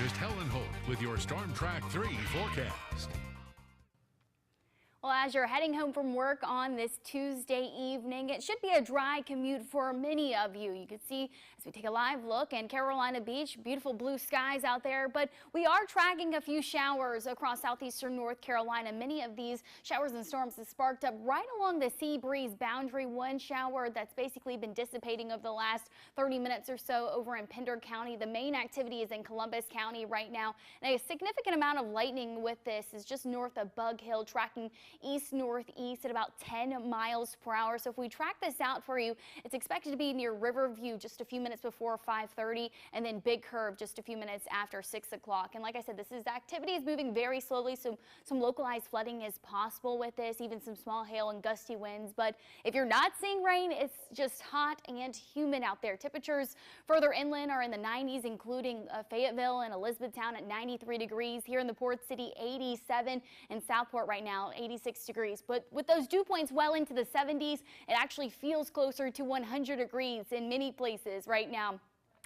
Meteorologist Helen Holt with your Storm Track 3 forecast. Well, as you're heading home from work on this Tuesday evening, it should be a dry commute for many of you. You can see as we take a live look in Carolina Beach, beautiful blue skies out there, but we are tracking a few showers across southeastern North Carolina. Many of these showers and storms have sparked up right along the sea breeze boundary. One shower that's basically been dissipating over the last 30 minutes or so over in Pender County. The main activity is in Columbus County right now, and a significant amount of lightning with this is just north of Bug Hill, tracking east-northeast at about 10 miles per hour. So if we track this out for you, it's expected to be near Riverview just a few minutes before 5:30, and then Big Curve just a few minutes after 6 o'clock. And like I said, activity is moving very slowly, so some localized flooding is possible with this, even some small hail and gusty winds. But if you're not seeing rain, it's just hot and humid out there. Temperatures further inland are in the 90s, including Fayetteville and Elizabethtown at 93 degrees. Here in the Port City, 87, and Southport right now, 86 degrees. But with those dew points well into the 70s, it actually feels closer to 100 degrees in many places right now.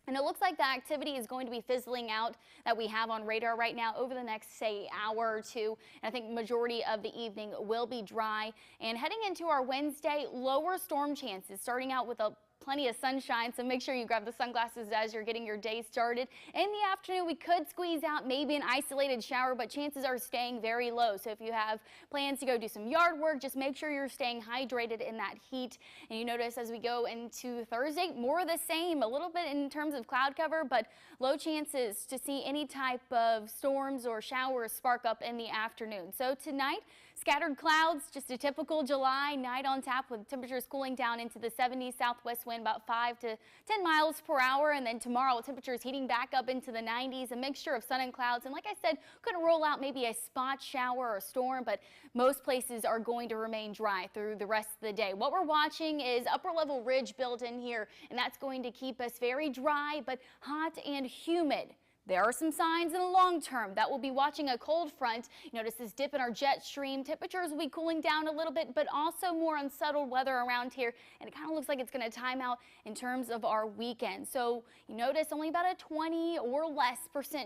And it looks like the activity is going to be fizzling out that we have on radar right now over the next, say, hour or two. And I think majority of the evening will be dry. And heading into our Wednesday, lower storm chances, starting out with plenty of sunshine, so make sure you grab the sunglasses as you're getting your day started. In the afternoon, we could squeeze out maybe an isolated shower, but chances are staying very low. So if you have plans to go do some yard work, just make sure you're staying hydrated in that heat. And you notice as we go into Thursday, more of the same, a little bit in terms of cloud cover, but low chances to see any type of storms or showers spark up in the afternoon. So tonight, scattered clouds, just a typical July night on tap with temperatures cooling down into the 70s, southwest wind about 5 to 10 miles per hour. And then tomorrow, temperatures heating back up into the 90s, a mixture of sun and clouds. And like I said, could roll out maybe a spot shower or storm, but most places are going to remain dry through the rest of the day. What we're watching is upper level ridge built in here, and that's going to keep us very dry, but hot and humid. There are some signs in the long term that we'll be watching a cold front. Notice this dip in our jet stream. Temperatures will be cooling down a little bit, but also more unsettled weather around here. And it kind of looks like it's going to time out in terms of our weekend. So you notice only about a 20% or less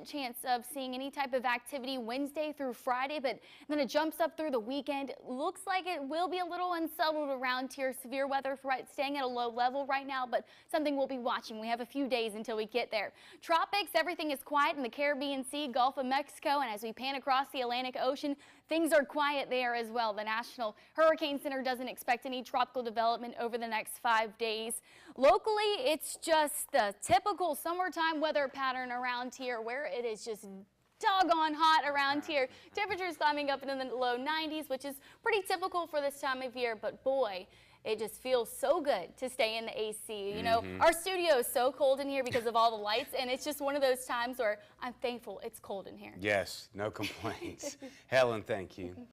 chance of seeing any type of activity Wednesday through Friday, but then it jumps up through the weekend. Looks like it will be a little unsettled around here. Severe weather threat staying at a low level right now, but something we'll be watching. We have a few days until we get there. Tropics, everything is quiet in the Caribbean Sea, Gulf of Mexico, and as we pan across the Atlantic Ocean, things are quiet there as well. The National Hurricane Center doesn't expect any tropical development over the next 5 days. Locally, it's just the typical summertime weather pattern around here where it is just doggone hot around here. Temperatures climbing up into the low 90s, which is pretty typical for this time of year, but boy, it just feels so good to stay in the AC. You know, our studio is so cold in here because of all the lights, and it's just one of those times where I'm thankful it's cold in here. Yes, no complaints. Helen, thank you.